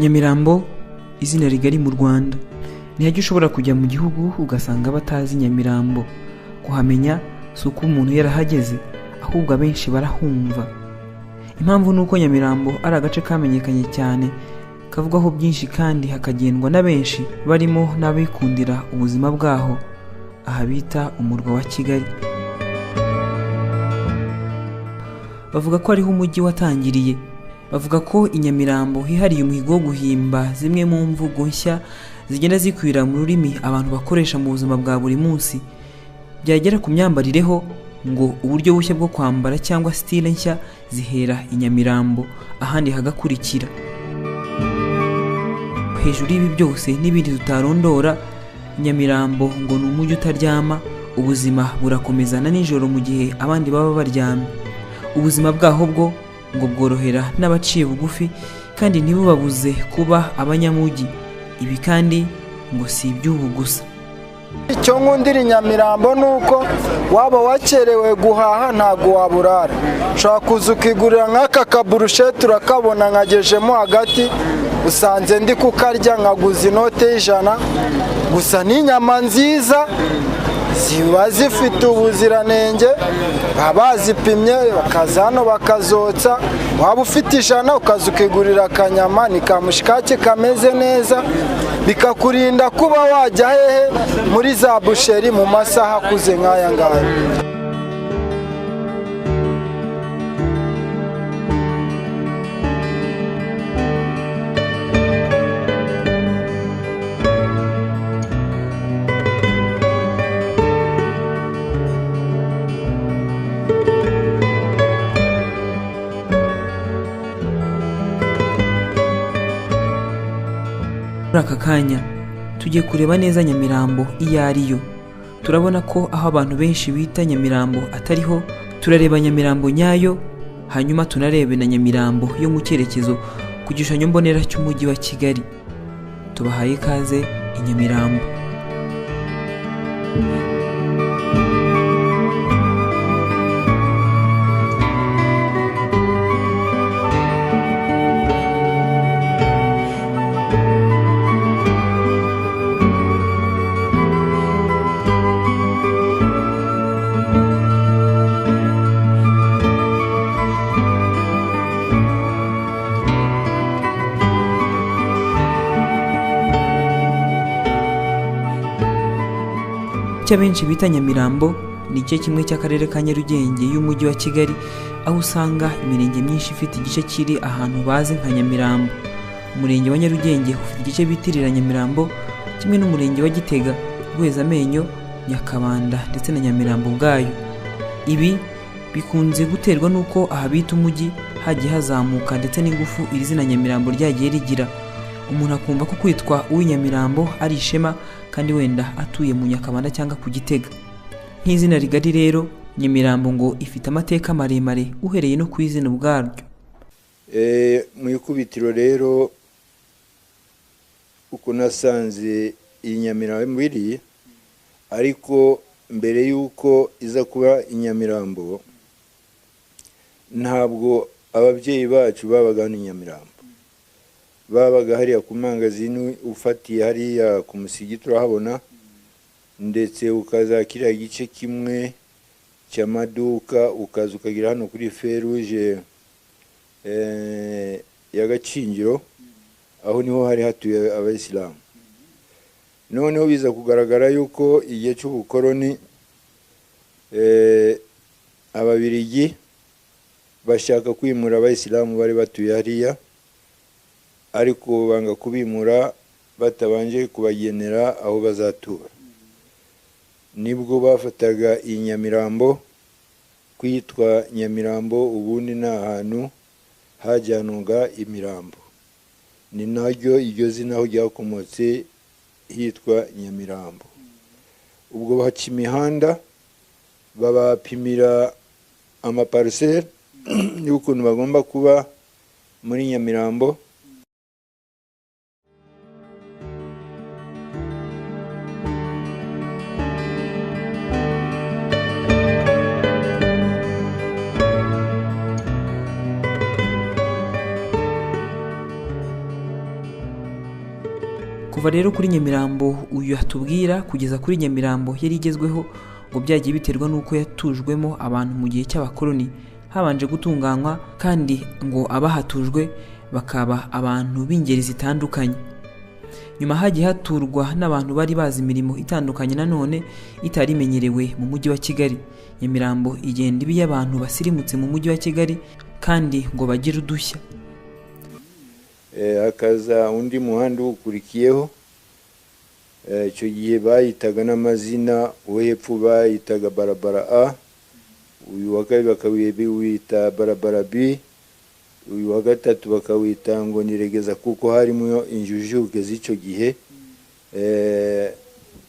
Nyamirambo izina rigari mu Rwanda. Ntihajya ushobora kujya mu gihugu ugasanga batazi Nyamirambo. Kuhamenya si uko umuntu yarahageze, ahubwo abenshi barahumva. Impamvu nuko Nyamirambo ari agace kamenyekanye cyane, kavugwaho byinshi kandi hakagendwa na benshi barimo n'abikundira ubuzima bwaho, aha bita umurwa wa Kigali. Bavuga ko ariho umujyi watangiriye. Bavuga ko i Nyamirambo hihariye umuhigo wo guhimba zimwe mu mvugo nshya zigenda zikwira mu rurimi abantu bakoresha mu buzima bwa buri munsi. Byagera ku myambarireho ngo uburyo bushya bwo kwambara cyangwa style nshya zihera i Nyamirambo, ahandi hagakurikira. Hejuru y'ibi byose n'ibindi tutarondora, Nyamirambo ngo ni umujyi utaryama, ubuzima burakomeza na nijoro mu gihe abandi baba baryamye. Ubuzima bwaho bwo ngo bworohera n'abaciye bugufi kandi ntibubabuze kuba abanyamujyi. Ibi kandi ngo si iby'ubu gusa. Icyo nkundira i Nyamirambo nuko waba wakerewe guhaha ntago waburara. Ushobora kuza ukigurira nk'aka kaburusheti urakabona nkagejemo hagati, usanze ndi kukarya nkaguza inote y'ijana. Gusa ni inyama nziza, ziba zifite ubuziranenge, baba bazipimye bakaza hano bakazotsa. Waba ufite ijana ukaza ukigurira akanyama, ni kamushikake kameze neza, bikakurinda kuba wajya hehe muri za busheri mu masaha akuze nk'aya ngaya. Muri aka kanya tugiye kureba neza Nyamirambo iyo ariyo. Turabona ko aho abantu benshi bita Nyamirambo atariho. Turareba Nyamirambo nyayo, hanyuma tunarebe na Nyamirambo yo mu cyerekezo ku gishushanyo mbonera cy'umujyi wa Kigali. Tubahaye ikaze i Nyamirambo. Benshi bita Nyamirambo ni igice kimwe cy'akarere ka Nyarugenge y'umujyi wa Kigali, aho usanga imirenge myinshi ifite igice kiri ahantu bazi nka Nyamirambo. Umurenge wa Nyarugenge ufite igice bitirira Nyamirambo, kimwe n'umurenge wa Gitega, Rwezamenyo, Nyakabanda ndetse na Nyamirambo ubwayo. Ibi bikunze guterwa nuko aha bita umujyi hagiye hazamuka ndetse n'ingufu iri zina Nyamirambo ryagiye rigira. Umuntu akumva ko kwitwa uw'inyamirambo ari ishema kandi wenda atuye mu Nyakabanda cyangwa ku Gitega. Nk'izina rigari rero, Nyamirambo ngo ifite amateka maremare uhereye no ku izina ubwaryo. Mu ikubitiro rero uko nasanze iyi Nyamirambo iri, ariko mbere y'uko iza kuba Nyamirambo ntabwo ababyeyi bacu babaga ni Nyamirambo. Babaga hariya ku mangazini, ufatiye hariya ku musigiti urahabona, ndetse ukaza kiriya gice kimwe cy'amaduka ukaza ukagira hano kuri feruje ya Gakingiro, aho niho hari hatuye abayisilamu. Noneho biza kugaragara yuko igihe cy'ubukoroni Ababiligi bashaka kwimura abayisilamu bari batuye hariya, ariko banga kubimura batabanje kubagenera aho bazatura. Nibwo bafataga iyi Nyamirambo kwitwa Nyamirambo, ubundi ni ahantu hajyanwaga imirambo. Ni naryo iryo zina aho ryakomotse hitwa Nyamirambo. Ubwo baca imihanda babapimira amaparcelle y'ukuntu bagomba kuba muri Nyamirambo. Kuva rero kuri Nyamirambo uyu atubwira kugeza kuri Nyamirambo yari igezweho ngo byagiye biterwa n'uko yatujwemo abantu mu gihe cy'abakoloni, habanje gutunganywa kandi ngo abahatujwe bakaba abantu b'ingeri zitandukanye. Nyuma hagiye haturwa n'abantu bari bazi imirimo itandukanye nanone itari imenyerewe mu mujyi wa Kigali. Nyamirambo igenda ibi y'abantu basirimutse mu mujyi wa Kigali kandi ngo bagire udushya. Hakaza undi muhanda ukurikiyeho, icyo gihe bayitaga n'amazina, uwo hepfo bayitaga barabara A, uyu wa kabiri bakawita barabara B, uyu wa gatatu bakawita ngo niregeza, kuko harimo injujuke z'icyo gihe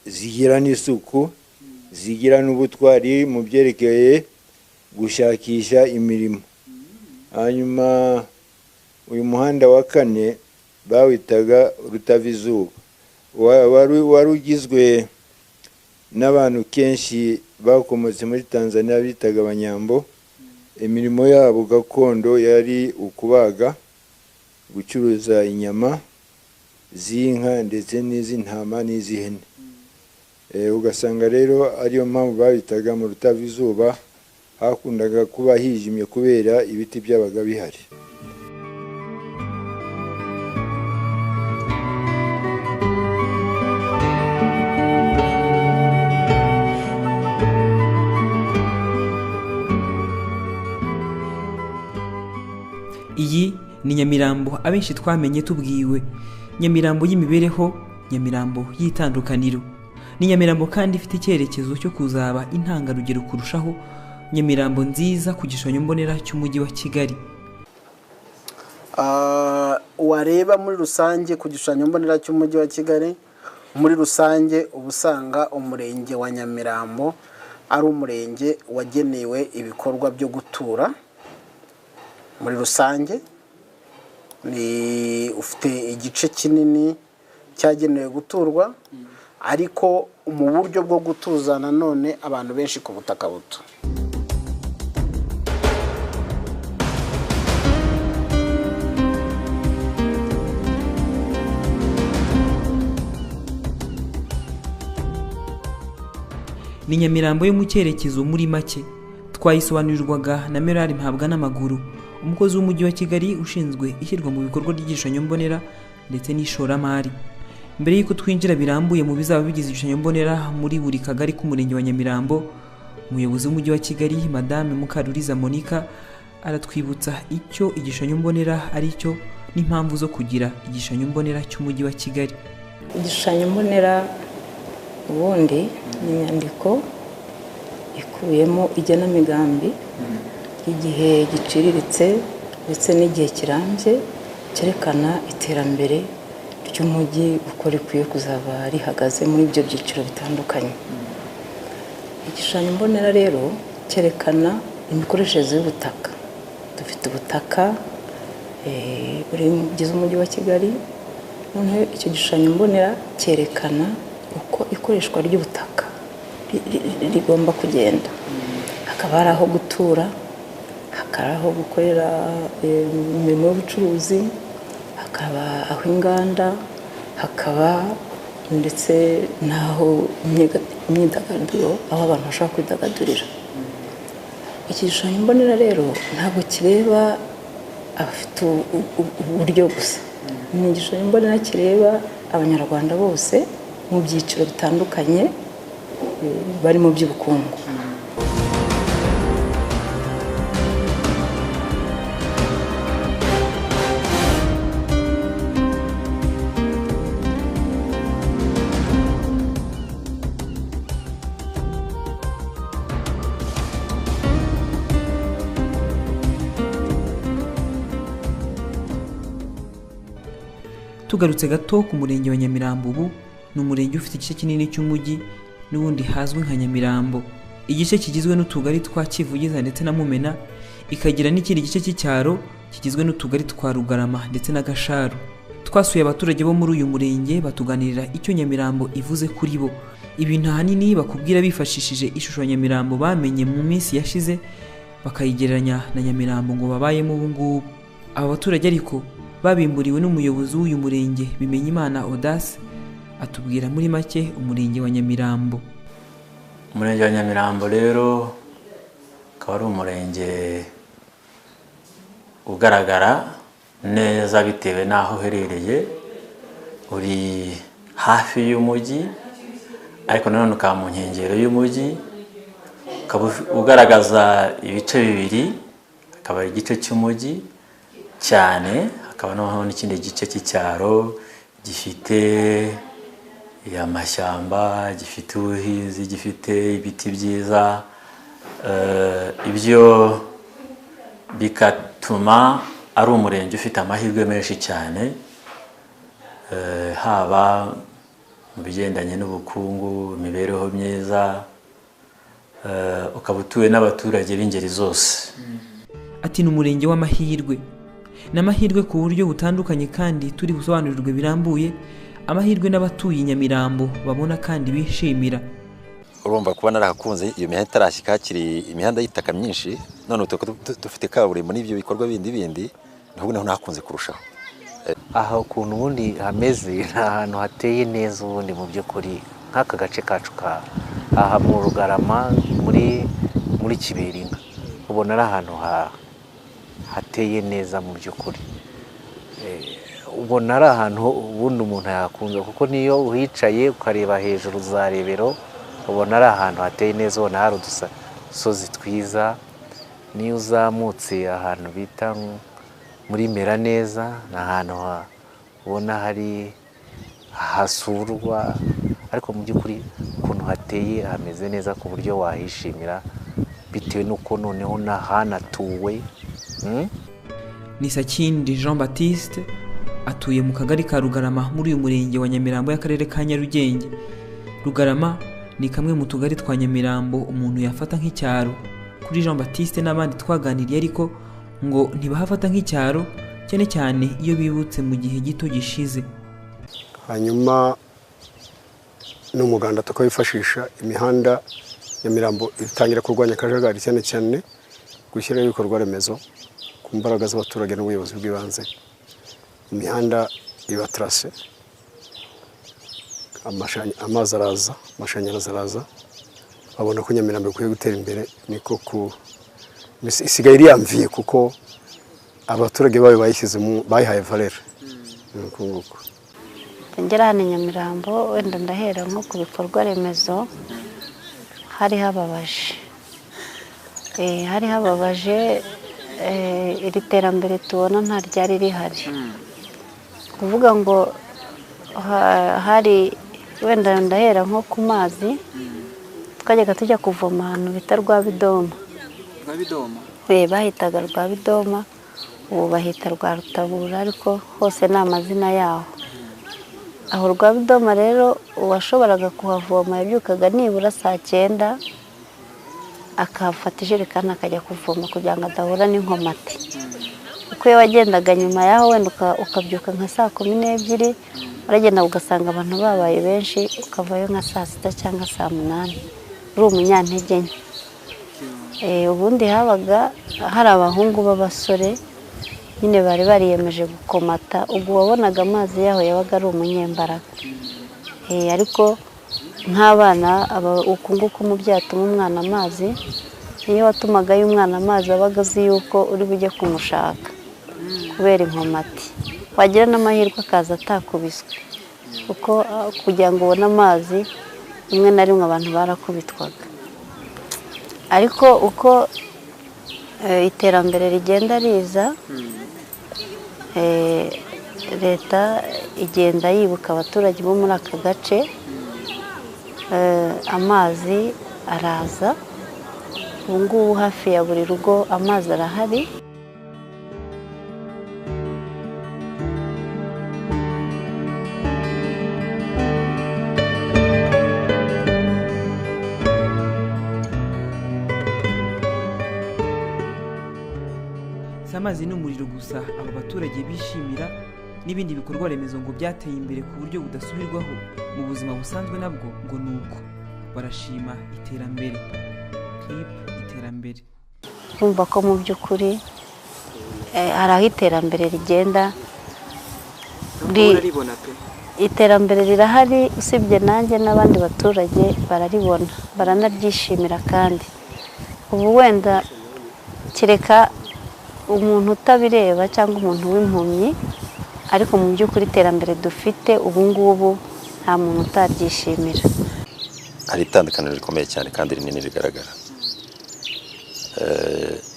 zigira n'isuku, zigira n'ubutwari mu byerekeye gushakisha imirimo. Hanyuma uyu muhanda wa kane bawitaga Rutavizuba, wari ugizwe n'abantu kenshi bakomotse muri Tanzania bitaga Abanyambo. Imirimo yabo gakondo yari ukubaga, gucuruza inyama z'inka ndetse n'iz'intama n'iz'ihene. Ugasanga rero ariyo mpamvu babitaga mu Rutavizuba, hakundaga kuba hijimye kubera ibiti byabaga bihari. Iyi ni Nyamirambo abenshi twamenye tubwiwe, Nyamirambo y'imibereho, Nyamirambo y'itandukaniro. Ni Nyamirambo kandi ifite icyerekezo cyo kuzaba intangarugero kurushaho, Nyamirambo nziza ku gishushanyo mbonera cy'umujyi wa Kigali. Wareba muri rusange ku gishushanyo mbonera cy'umujyi wa Kigali, muri rusange ubusanga umurenge wa Nyamirambo ari umurenge wagenewe ibikorwa byo gutura. Muri rusange ni ufite igice kinini cyagenewe guturwa, ariko mu buryo bwo gutuza nanone abantu benshi ku butaka buto. Ni Nyamirambo yo mu cyerekezo muri make. Twayisobanurirwaga na Merari Mpabwa n'amaguru, umukozi w'umujyi wa Kigali ushinzwe ishyirwa mu bikorwa ry'igishushanyo mbonera ndetse n'ishoramari. Mbere y'uko twinjira birambuye mu bizaba bigize igishushanyo mbonera muri buri kagari k'umurenge wa Nyamirambo, umuyobozi w'umujyi wa Kigali Madame Mukaruriza Monica aratwibutsa icyo igishushanyo mbonera ari cyo n'impamvu zo kugira igishushanyo mbonera cy'umujyi wa Kigali. Igishushanyo mbonera ubundi ni inyandiko ikubiyemo igenamigambi igihe giciriritse ndetse n'igihe kirambye cyerekana iterambere ry'umujyi uko rikwiye kuzaba rihagaze muri ibyo byiciro bitandukanye. Igishushanyo mbonera rero cyerekana imikoreshereze y'ubutaka. Dufite ubutaka bugize umujyi wa Kigali, noneho icyo gishushanyo mbonera cyerekana uko ikoreshwa ry'ubutaka rigomba kugenda. Hakaba hari aho gutura, hakaba aho gukorera imirimo y'ubucuruzi, hakaba aho inganda, hakaba ndetse n'aho imyidagaduro, aho abantu bashobora kwidagadurira. Iki gishushanyo mbonera rero ntabwo kireba abafite uburyo gusa, ni igishushanyo mbonera kireba abanyarwanda bose mu byiciro bitandukanye bari mu by'ubukungu. Tugarutse gato ku murenge wa Nyamirambo, ubu ni umurenge ufite igice kinini cy'umujyi n'ubundi hazwi nka Nyamirambo. Igice kigizwe n'utugari twa Kivugiza ndetse na Mumena, ikagira n'ikindi gice cy'icyaro kigizwe n'utugari twa Rugarama ndetse na Gasharu. Twasuye abaturage bo muri uyu murenge batuganirira icyo Nyamirambo ivuze kuri bo. Ibintu ahanini bakubwira bifashishije ishusho ya Nyamirambo bamenye mu minsi yashize, bakayigereranya na Nyamirambo ngo babayemo ubu ngubu. Aba baturage ariko babimburiwe n'umuyobozi w'uyu murenge Bimenyimana Audace atubwira muri make umurenge wa Nyamirambo. Umurenge wa Nyamirambo rero akaba ari umurenge ugaragara neza bitewe n'aho uherereye, uri hafi y'umujyi ariko nanone ukaba mu nkengero y'umujyi, ukaba ugaragaza ibice bibiri, akaba igice cy'umujyi cyane, hakaba n'ikindi gice cy'icyaro gifite amashyamba, gifite ubuhinzi, gifite ibiti byiza, ibyo bigatuma ari umurenge ufite amahirwe menshi cyane, haba mu bigendanye n'ubukungu, imibereho myiza, ukaba utuwe n'abaturage b'ingeri zose. Ati ni umurenge w'amahirwe, n'amahirwe ku buryo butandukanye kandi turi busobanurirwe birambuye, amahirwe n'abatuye Nyamirambo babona kandi bishimira. Urumva kuba narahakunze iyo mihanda itarashyika, hakiri imihanda y'itaka myinshi, none dufite kaburimbo n'ibyo bikorwa bindi ntabwo naho nakunze kurushaho. Aha ukuntu ubundi hameze ni ahantu hateye neza ubundi mu by'ukuri, nk'aka gace kacu aha mu Rugarama muri Kiberinka, ubona ari ahantu hateye neza mu by'ukuri, ubona ari ahantu ubundi umuntu yakunze, kuko niyo uhicaye ukareba hejuru za Rebero ubona ari ahantu hateye neza, ubona hari udusozi twiza. Niyo uzamutse ahantu bita muri Meraneza ni ahantu ubona hari hasurwa, ariko mu by'ukuri ukuntu hateye hameze neza ku buryo wahishimira bitewe n'uko noneho hanatuwe. Ni Sakindi Jean Baptiste atuye mu kagari ka Rugarama muri uyu murenge wa Nyamirambo y'akarere ka Nyarugenge. Rugarama ni kamwe mu tugari twa Nyamirambo umuntu yafata nk'icyaro. Kuri Jean Baptiste n'abandi twaganiriye ariko ngo ntibahafata nk'icyaro, cyane cyane iyo bibutse mu gihe gito gishize. Hanyuma n'umuganda tukawifashisha imihanda Nyamirambo itangira kurwanya akajagari, cyane cyane gushyiraho ibikorwa remezo ku mbaraga z'abaturage n'ubuyobozi bw'ibanze. Imihanda iba tracé, amazi araza, amashanyarazi araza, babona ko Nyamirambo ikwiye gutera imbere, niko isigaye iriyamviye kuko abaturage bayo bayihaye valeur. Ngera hano Nyamirambo wenda ndahera nko ku bikorwa remezo, hari hababaje, iri terambere tubona nta ryari rihari, kuvuga ngo hari wenda ndahera nko ku mazi, twajyaga tujya kuvoma ahantu bita Rwabidoma, bahitaga Rwabidoma, ubu bahita Rwa Rutabura, ariko hose ni amazina yaho. Aho Rwabidoma rero uwashoboraga kuhavoma yabyukaga nibura saa 9, akafata ijerekani akajya kuvoma kugira ngo adahura n'inkomati. Uko iyo wagendaga nyuma yaho wenda ukabyuka nka saa 12, uragenda ugasanga abantu babaye benshi, ukavayo nka saa 6 cyangwa saa 8 uri umunyantege nke. Ubundi habaga hari abahungu b'abasore nyine bari bariyemeje gukomata, ubwo wabonaga amazi yaho yabaga ari umunyembaraga. Ariko nk'abana ukunguka umubyeyi atuma umwana amazi, iyo watumaga y'umwana amazi abaga azi yuko uri bujye kumushaka kubera inkomati, wagira n'amahirwe akaza atakubiswe, kuko kugira ngo ubone amazi rimwe na rimwe abantu barakubitwaga. Ariko uko iterambere rigenda riza, leta igenda yibuka abaturage bo muri aka gace, amazi araza, ubu ngubu hafi ya buri rugo amazi arahari. Amazi n'umuriro gusa aba baturage bishimira, n'ibindi bikorwa remezo ngo byateye imbere ku buryo budasubirwaho mu buzima busanzwe nabwo ngo nuko barashima iterambere. Clip iterambere. Urumva ko mu by'ukuri hari aho iterambere rigenda iterambere rirahari, usibye nanjye n'abandi baturage bararibona, baranaryishimira. kandi ubu wenda kereka umuntu utabireba cyangwa umuntu w'impumyi, ariko mu by'ukuri iterambere dufite ubu ngubu nta muntu utaryishimira. hari itandukaniro rikomeye cyane kandi rinini rigaragara.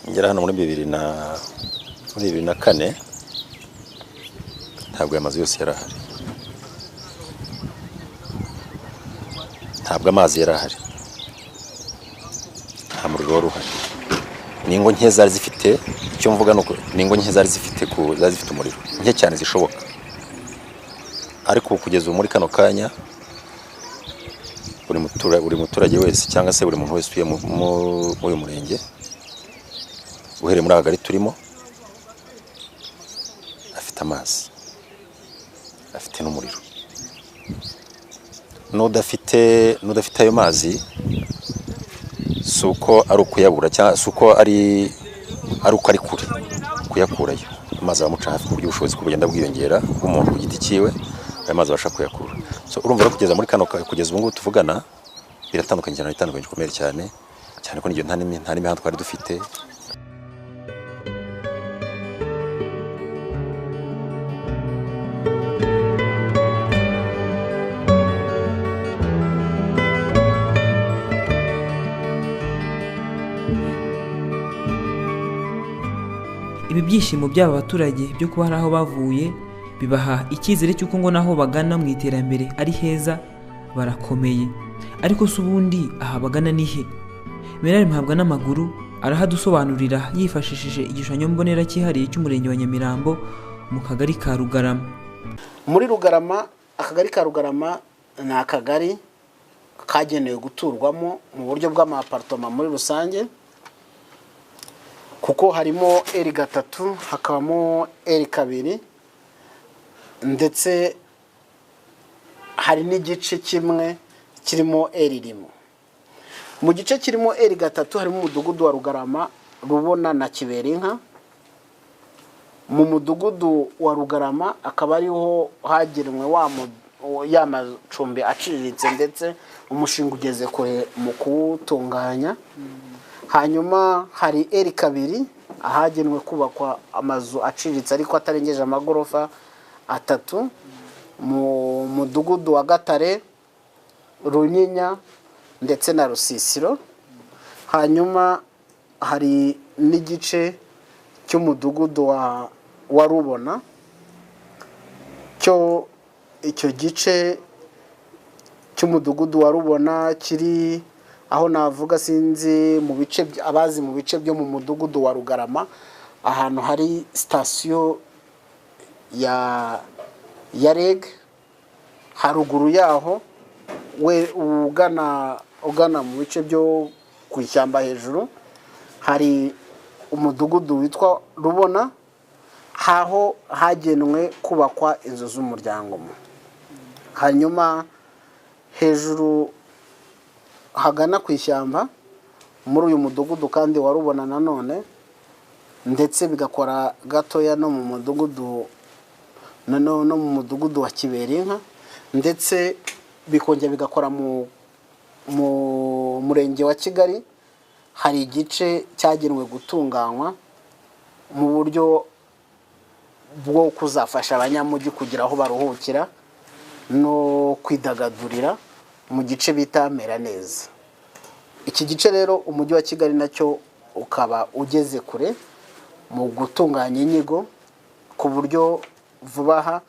ngera hano muri 2004 ntabwo amazi yose yari ahari, ntabwo amazi yari ahari, nta muriro wari uhari. Ningo nke zari zifite, icyo mvuga nuko ningo nke zari zifite umuriro nke cyane zishoboka. ariko kugeza muri kano kanya buri muturage wese cyangwa se buri muntu wese utuye mu uyu murenge uhereye muri Akagari turimo afite amazi, afite n'umuriro. N'udafite ayo mazi suko ari ukuyabura cyangwa suko ari kure kuyakurayo. Amazi amuca hafi ku buryo ubushobozi kugenda bwiyongera bw'umuntu ku giti cyiwe, ayo mazi abasha kuyakura. So urumva rero kugeza muri kugeza ubu ngubu tuvugana biratandukanye cyane, bitandukanye gikomeye cyane ko n'ibyo nta n'imihanda twari dufite. Ibi byishimo by'aba baturage byo kuba hari aho bavuye bibaha icyizere cy'uko ngo naho bagana mu iterambere ari heza, barakomeye. Ariko se ubundi aha bagana ni he? Merari Mpabwa n'amaguru arahadusobanurira yifashishije igishushanyo mbonera cyihariye cy'umurenge wa Nyamirambo mu kagari ka Rugarama. Muri Rugarama, akagari ka Rugarama ni akagari kagenewe guturwamo mu buryo bw'amapartoma muri rusange, kuko harimo L3 hakabamo L2 ndetse hari n'igice kimwe kirimo L1. Mu gice kirimo L3 harimo umudugudu wa Rugarama, Rubona na Kiberinka. Mu mudugudu wa Rugarama akaba ariho hagenwe y'amacumbi aciriritse ndetse umushinga ugeze kure mu kuwutunganya. Hanyuma hari L2 ahagenwe kubakwa amazu aciriritse ariko atarengeje amagorofa 3 mu mudugudu wa Gatare, Runyinya ndetse na Rusisiro. Hanyuma hari n'igice cy'umudugudu wa Rubona, icyo gice cy'umudugudu wa Rubona kiri aho navuga sinzi mu bice abazi mu bice byo mu mudugudu wa Rugarama, ahantu hari station ya REG. Haruguru yaho we ugana mu bice byo ku ishyamba hejuru hari umudugudu witwa Rubona, haho hagenwe kubakwa inzu z'umuryango. Hanyuma hejuru hagana ku ishyamba muri uyu mudugudu kandi wa Rubona nanone, ndetse bigakora gatoya no mu mudugudu wa Kiberinka, ndetse bikongera bigakora mu murenge wa Kigali. Hari igice cyagenwe gutunganywa mu buryo bwo kuzafasha abanyamujyi kugira aho baruhukira no kwidagadurira mu gice bita Meraneza. Iki gice rero umujyi wa Kigali nacyo ukaba ugeze kure mu gutunganya inyigo, ku buryo vuba aha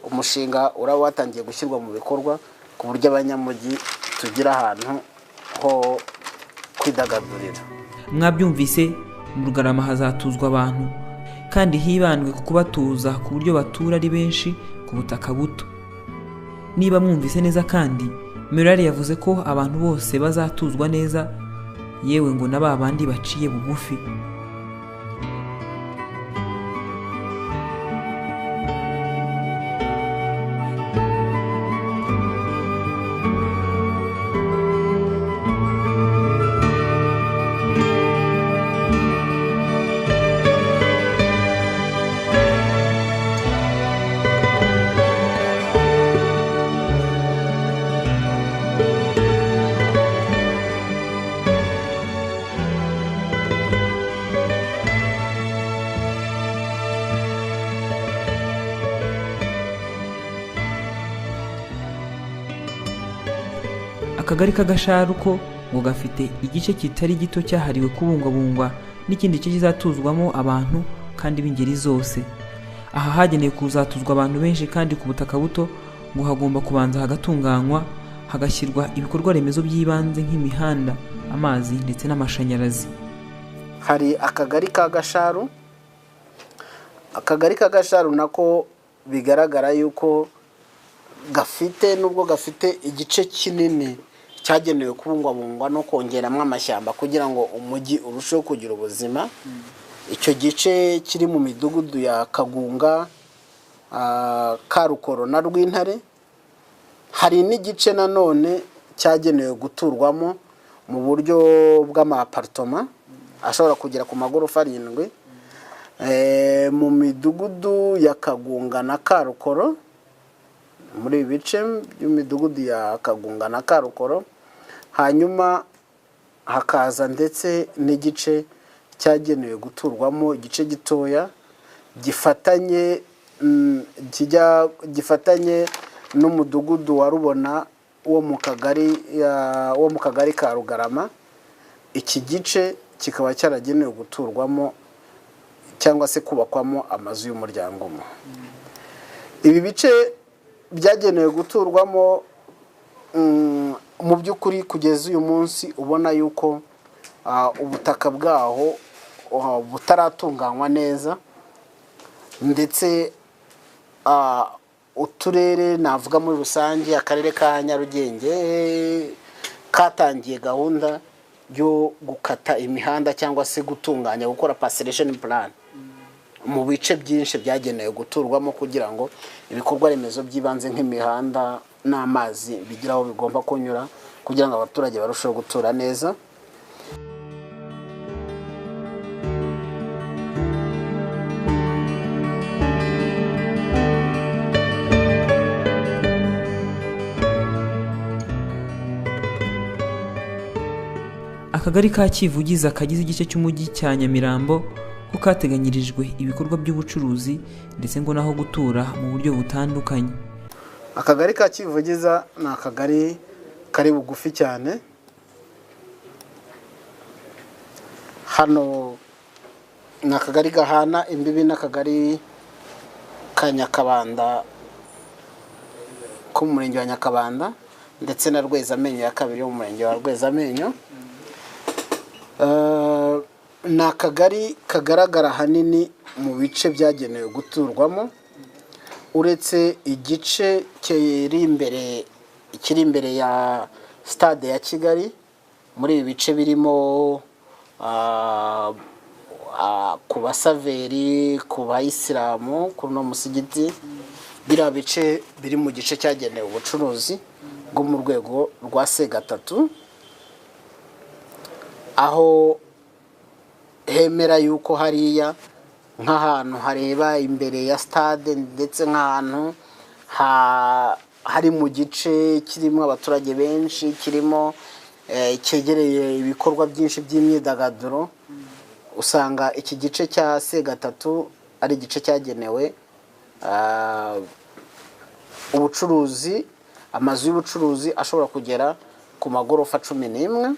umushinga uraba watangiye gushyirwa mu bikorwa, ku buryo abanyamujyi tugira ahantu ho kwidagadurira. Mwabyumvise, mu Rugarama hazatuzwa abantu kandi hibandwe ku kubatuza ku buryo batura ari benshi ku butaka buto. Niba mwumvise neza kandi Merari yavuze ko abantu bose bazatuzwa neza, yewe ngo na babandi baciye bugufi. Akagari ka Gasharu ko ngo gafite igice kitari gito cyahariwe kubungwabungwa n'ikindi gice kizatuzwamo abantu kandi b'ingeri zose. Aha hagenewe kuzatuzwa abantu benshi kandi ku butaka buto ngo hagomba kubanza hagatunganywa hagashyirwa ibikorwa remezo by'ibanze nk'imihanda, amazi ndetse n'amashanyarazi. Hari akagari ka Gasharu. Akagari ka Gasharu nako bigaragara yuko nubwo gafite igice kinini cyagenewe kubungwabungwa no kongeramo amashyamba kugira ngo umujyi urusheho kugira ubuzima. Icyo gice kiri mu midugudu ya Kagunga, Karukoro na Rwintare. Hari n'igice nanone cyagenewe guturwamo mu buryo bw'amapartoma ashobora kugera ku magorofa 7 mu midugudu ya Kagunga na Karukoro. Muri ibi bice by'imidugudu ya Kagunga na Karukoro, hanyuma hakaza ndetse n'igice cyagenewe guturwamo, igice gitoya gifatanye n'umudugudu wa Rubona wo mu kagari ka Rugarama. Iki gice kikaba cyaragenewe guturwamo cyangwa se kubakwamo amazu y'umuryango umwe. Ibi bice byagenewe guturwamo mu by'ukuri kugeza uyu munsi ubona yuko ubutaka bwaho butaratunganywa neza, ndetse uturere navuga muri rusange, akarere ka Nyarugenge katangiye gahunda yo gukata imihanda cyangwa se gutunganya, gukora parcellation plan mu bice byinshi byagenewe guturwamo kugira ngo ibikorwa remezo by'ibanze nk'imihanda n'amazi bigira aho bigomba kunyura kugira ngo abaturage barusheho gutura neza. Akagari ka Kivugiza kagize igice cy'umujyi cya Nyamirambo ko kateganyirijwe ibikorwa by'ubucuruzi ndetse ngo naho gutura mu buryo butandukanye. Akagari ka Kivugiza ni akagari kari bugufi cyane. Hano ni akagari gahana imbibi n'akagari ka Nyakabanda ko mu murenge wa Nyakabanda ndetse na Rwezamenyo ya kabiri yo mu murenge wa Rwezamenyo. Ni akagari kagaragara hanini mu bice byagenewe guturwamo, uretse igice kiri imbere ya stade ya Kigali. Muri ibi bice birimo ku basaveri, ku bayisilamu, ku no musigiti, biriya bice biri mu gice cyagenewe ubucuruzi bwo mu rwego rwa C3, aho hemera yuko hariya nk'ahantu hareba imbere ya stade ndetse nk'ahantu hari mu gice kirimo abaturage benshi, kirimo cyegereye ibikorwa byinshi by'imyidagaduro. Usanga iki gice cya C3 ari igice cyagenewe ubucuruzi, amazu y'ubucuruzi ashobora kugera ku magorofa 11.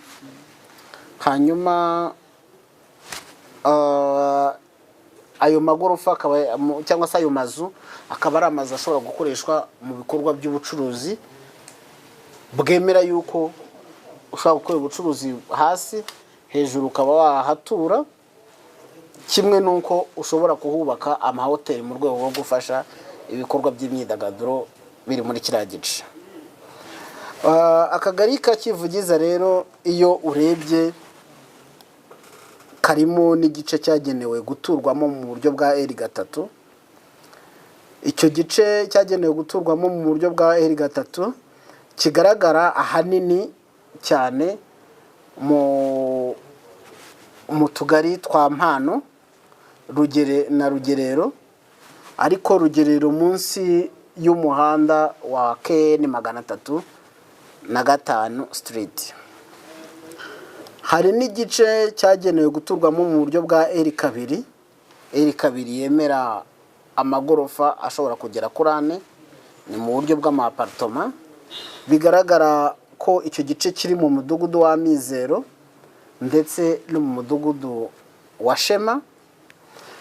Hanyuma ayo magorofa cyangwa se ayo mazu akaba ari amazu ashobora gukoreshwa mu bikorwa by'ubucuruzi, bwemera yuko ushobora gukora ubucuruzi hasi, hejuru ukaba wahatura, kimwe nuko ushobora kuhubaka amahoteli mu rwego rwo gufasha ibikorwa by'imyidagaduro biri muri kiriya gice. Akagari ka Kivugiza rero iyo urebye karimo n'igice cyagenewe guturwamo mu buryo bwa L3. Icyo gice cyagenewe guturwamo mu buryo bwa L3 kigaragara ahanini cyane mu tugari twa Mpano, na Rugerero, ariko Rugerero munsi y'umuhanda wa KN 305 Street. Hari n'igice cyagenewe guturwamo mu buryo bwa L2 yemera amagorofa ashobora kugera kuri 4, ni mu buryo bw'amapartoma. Bigaragara ko icyo gice kiri mu mudugudu wa Mizero ndetse no mu mudugudu wa Shema.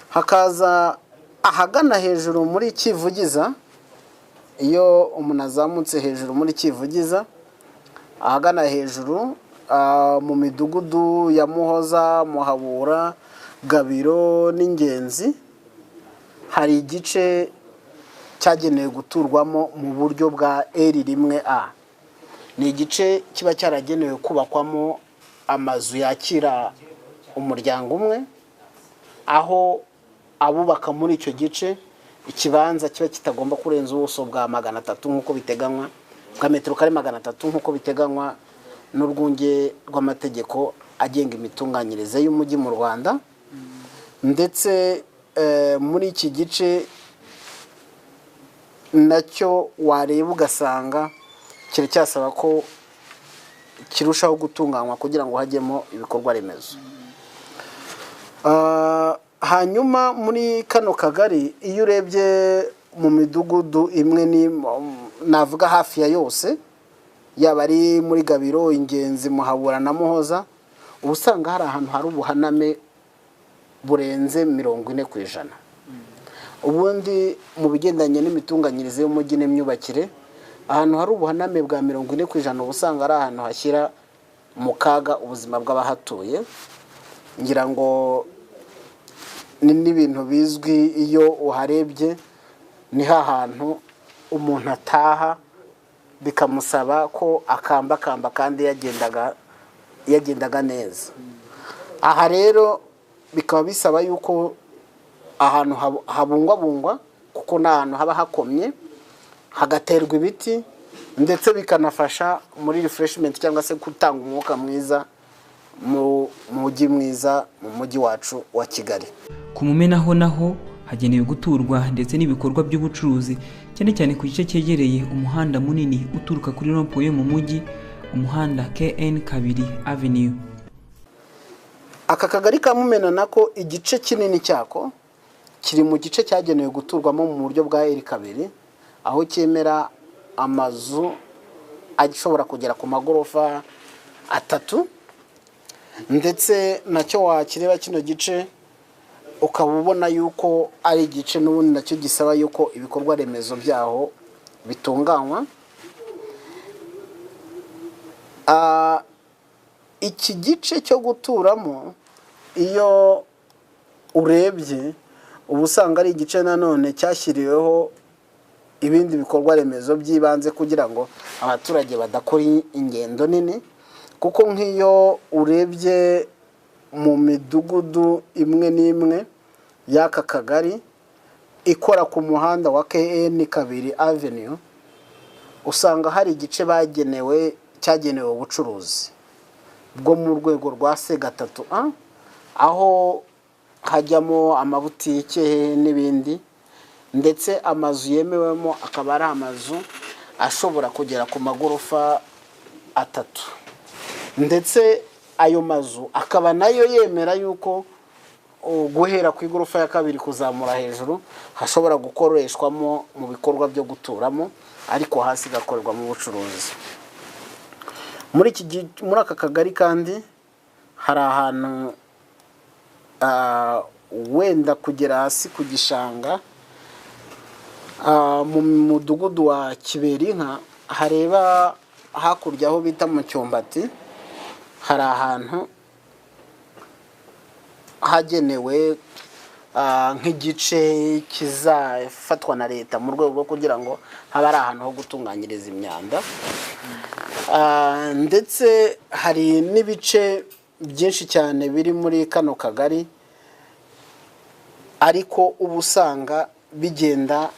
Hakaza ahagana hejuru muri Kivugiza, iyo umuntu azamutse hejuru muri Kivugiza, ahagana hejuru mu midugudu ya Muhoza, Muhabura, Gabiro n'Ingenzi, hari igice cyagenewe guturwamo mu buryo bwa R1A. Ni igice kiba cyaragenewe kubakwamo amazu yakira umuryango umwe, aho abubaka muri icyo gice ikibanza kiba kitagomba kurenza ubuso bwa 300 nk'uko biteganywa, bwa metero kare 300 nk'uko biteganywa n'urwunge rw'amategeko agenga imitunganyirize y'umujyi mu Rwanda. Ndetse muri iki gice nacyo wareba ugasanga kiracyasaba ko kirushaho gutunganywa kugira ngo hajyemo ibikorwa remezo. Hanyuma muri kano kagari iyo urebye mu midugudu imwe ni navuga hafi ya yose, yaba ari muri Gabiro, Ingenzi, Muhabura na Muhoza, ubusanga hari ahantu hari ubuhaname burenze 40%. Ubundi mu bigendanye n'imitunganyirize y'umujyi n'imyubakire, ahantu hari ubuhaname bwa 40% ubusanga ari ahantu hashyira mu kaga ubuzima bw'abahatuye. Ngira ngo n'ibintu bizwi, iyo uharebye ni hahantu umuntu ataha bikamusaba ko akamba kandi yagendaga neza. Aha rero bikaba bisaba yuko ahantu habungwabungwa, kuko n'ahantu haba hakomye, hagaterwa ibiti, ndetse bikanafasha muri refreshment cyangwa se gutanga umwuka mwiza mu mujyi mwiza, mu mujyi wacu wa Kigali. Ku Mumena ho naho hagenewe guturwa ndetse n'ibikorwa by'ubucuruzi, cyane cyane ku gice cyegereye umuhanda munini uturuka kuri rompoye mu mujyi, umuhanda KN2 Avenue. Aka kagari ka Mumena nako igice kinini cyako kiri mu gice cyagenewe guturwamo mu buryo bwa R2, aho cyemera amazu ashobora kugera ku magorofa 3, ndetse nacyo wakireba kino gice ukaba ubona yuko ari igice n'ubundi nacyo gisaba yuko ibikorwa remezo byaho bitunganywa. Iki gice cyo guturamo iyo urebye ubusanga ari igice nanone cyashyiriweho ibindi bikorwa remezo by'ibanze kugira ngo abaturage badakora ingendo nini, kuko nk'iyo urebye mu midugudu imwe n'imwe y'aka kagari ikora ku muhanda wa KN2 Avenue, usanga hari igice cyagenewe ubucuruzi bwo mu rwego rwa C3A, aho hajyamo amabutike n'ibindi, ndetse amazu yemewemo akaba ari amazu ashobora kugera ku magorofa 3, ndetse ayo mazu akaba nayo yemera yuko guhera ku igorofa ya 2 kuzamura hejuru hashobora gukoreshwamo mu bikorwa byo guturamo, ariko hasi gakorerwa mu bucuruzi. Muri aka kagari kandi hari ahantu wenda kugera hasi ku gishanga, mu mudugudu wa Kiberinka hareba hakurya aho bita mu Cyumbati, hari ahantu hagenewe nk'igice kizafatwa na leta mu rwego rwo kugira ngo habe ari ahantu ho gutunganyiriza imyanda. Ndetse hari n'ibice byinshi cyane biri muri kano kagari, ariko ubusanga bigenda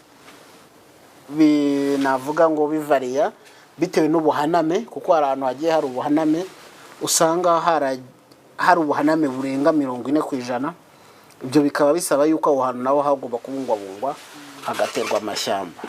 navuga ngo bivariya bitewe n'ubuhaname, kuko hari ahantu hagiye hari ubuhaname usanga hari ubuhaname burenga 40%. Ibyo bikaba bisaba yuko aho hantu naho hagomba kubungwabungwa, hagaterwa amashyamba.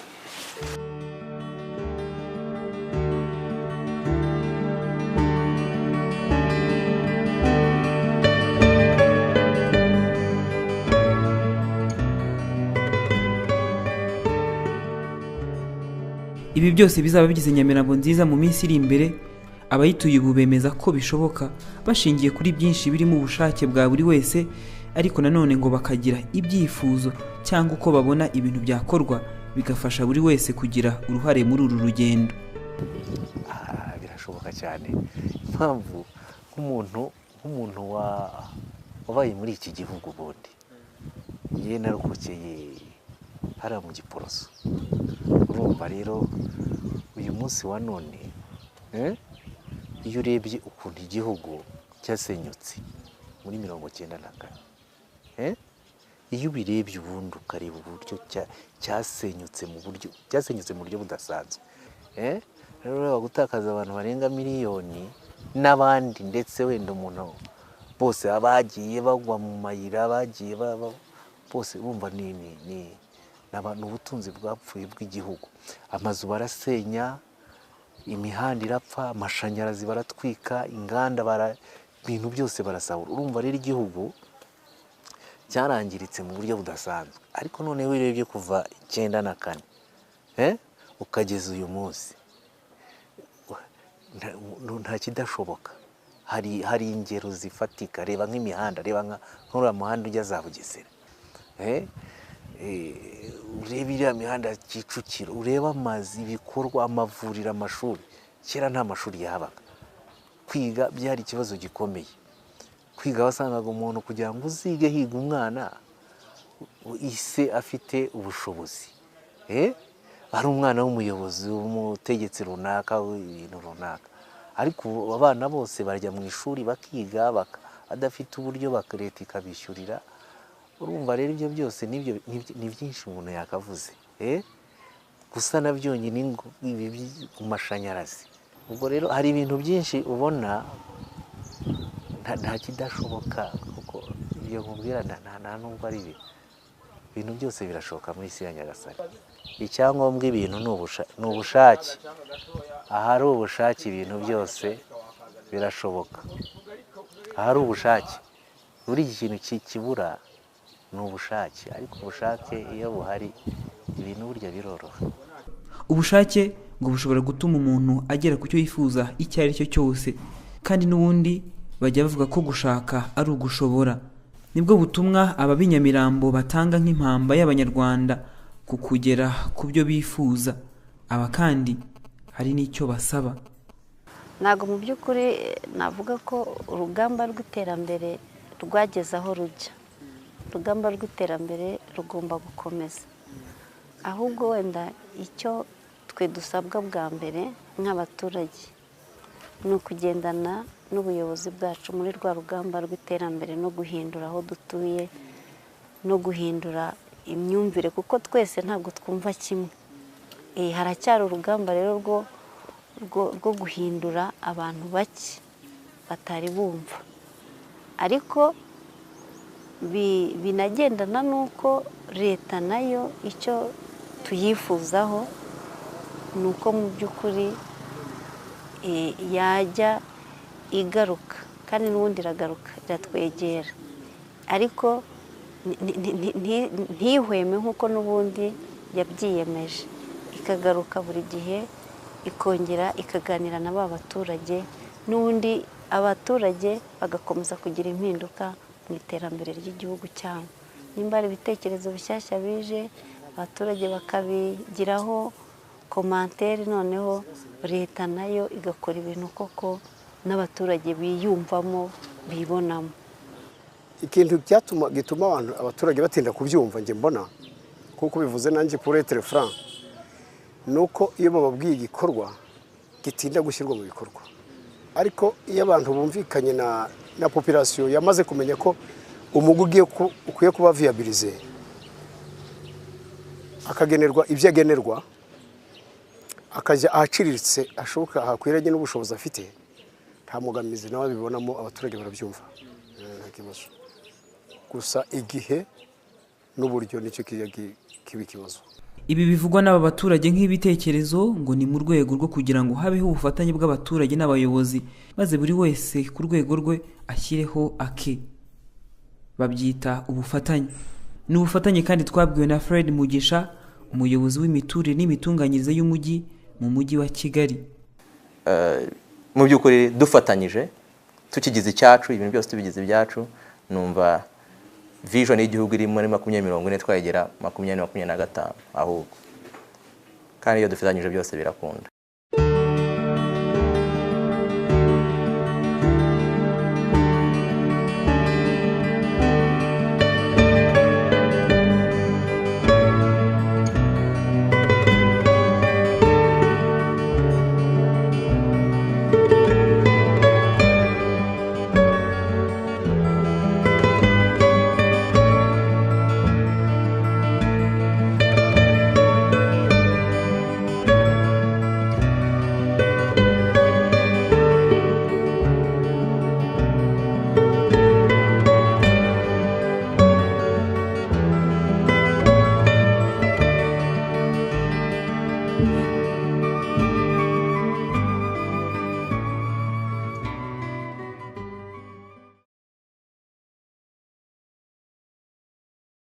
Ibi byose bizaba bigize Nyamirambo nziza mu minsi iri imbere, Abayituye ubu bemeza ko bishoboka bashingiye kuri byinshi birimo ubushake bwa buri wese, ariko nanone ngo bakagira ibyifuzo cyangwa uko babona ibintu byakorwa bigafasha buri wese kugira uruhare muri uru rugendo. Birashoboka cyane, impamvu nk'umuntu wabaye muri iki gihugu ubundi yewe narokokeye hariya mu Giporoso. Urumva rero uyu munsi wa none iyo urebye ukuntu igihugu cyasenyutse muri 1994, iyo ubirebye ubundi ukareba uburyo cyasenyutse mu buryo budasanzwe, rero gutakaza abantu barenga miliyoni n'abandi ndetse wenda umuntu bose abagiye bagwa mu mayira, bagiye bose bumva ni ubutunzi bwapfuye bw'igihugu. Amazu barasenya, imihanda irapfa, amashanyarazi baratwika, inganda ibintu byose barasahura. Urumva rero igihugu cyarangiritse mu buryo budasanzwe. Ariko none wirebye kuva 1994 ukageza uyu munsi nta kidashoboka. Hari ingero zifatika, reba nk'imihanda, reba nk'uriya muhanda ujya za Bugesera, ureba iriya mihanda Kicukiro, ureba amazi, ibikorwa, amavuriro, amashuri. Kera nta mashuri yahabaga, kwiga byari ikibazo gikomeye. Kwiga wasangaga umuntu kugira ngo uzige higa umwana ise afite ubushobozi, ari umwana w'umuyobozi, w'umutegetsi runaka, w'ibintu runaka. Ariko abana bose barajya mu ishuri bakiga, adafite uburyo leta ikabishyurira. Urumva rero ibyo byose ni byinshi umuntu yakavuze, gusa na byonyine ku mashanyarazi. Ubwo rero hari ibintu byinshi ubona nta kidashoboka, kuko iyo nkubwira nta nubwo ari ibintu byose birashoboka muri isi ya Nyagasani. Icyangombwa ibintu ni ubushake. Ahari ubushake ibintu byose birashoboka. Ahari ubushake, buri ikintu kibura ni ubushake, ariko ubushake iyo buhari ibintu burya biroroha. Ubushake ngo bushobora gutuma umuntu agera ku cyo yifuza icyo ari cyo cyose, kandi n'ubundi bajya bavuga ko gushaka ari ugushobora. Nibwo butumwa ababinyamirambo batanga nk'impamba y'Abanyarwanda ku kugera ku byo bifuza. Aba kandi hari n'icyo basaba. Ntabwo mu by'ukuri navuga ko urugamba rw'iterambere rwageze aho rujya. Urugamba rw'iterambere rugomba gukomeza, ahubwo wenda icyo twe dusabwa bwa mbere nk'abaturage ni ukugendana n'ubuyobozi bwacu muri rwa rugamba rw'iterambere, no guhindura aho dutuye, no guhindura imyumvire, kuko twese ntabwo twumva kimwe. Haracyari urugamba rero rwo guhindura abantu bake batari bumva, ariko binagendana n'uko leta nayo icyo tuyifuzaho ni uko mu by'ukuri yajya igaruka, kandi n'ubundi iragaruka, iratwegera, ariko ntihweme nk'uko n'ubundi yabyiyemeje, ikagaruka buri gihe, ikongera ikaganira na ba baturage, n'ubundi abaturage bagakomeza kugira impinduka mu iterambere ry'igihugu cyabo. Nimba ari ibitekerezo bishyashya bije, abaturage bakabigiraho komantere, noneho leta nayo igakora ibintu koko n'abaturage biyumvamo, bibonamo. Ikintu gituma abaturage batinda kubyumva, njye mbona kuko bivuze nanjye pour être franc, nuko iyo bababwiye igikorwa gitinda gushyirwa mu bikorwa. Ariko iyo abantu bumvikanye na population yamaze kumenya ko umugugi ukwiye kuba viabilize, akagenerwa ibyo agenerwa, akajya ahaciriritse ashoboka, ahakwiranye n'ubushobozi afite, nta mugamizi nawe bibonamo, abaturage barabyumva, nta kibazo. Gusa igihe n'uburyo nicyo kiba ikibazo. Ibi bivugwa n'aba baturage nk'ibitekerezo ngo ni mu rwego rwo kugira ngo habeho ubufatanye bw'abaturage n'abayobozi, maze buri wese ku rwego rwe ashyireho ake. Babyita ubufatanye. Ni ubufatanye kandi twabwiwe na Fred Mugisha, umuyobozi w'imiturire n'imitunganyirize y'umujyi mu mujyi wa Kigali. mu by'ukuri dufatanyije tukigize icyacu ibintu byose tubigize ibyacu numva vision y'igihugu iri muri 2040 twagera 2025 ahubwo kandi iyo dufatanyije byose birakunda.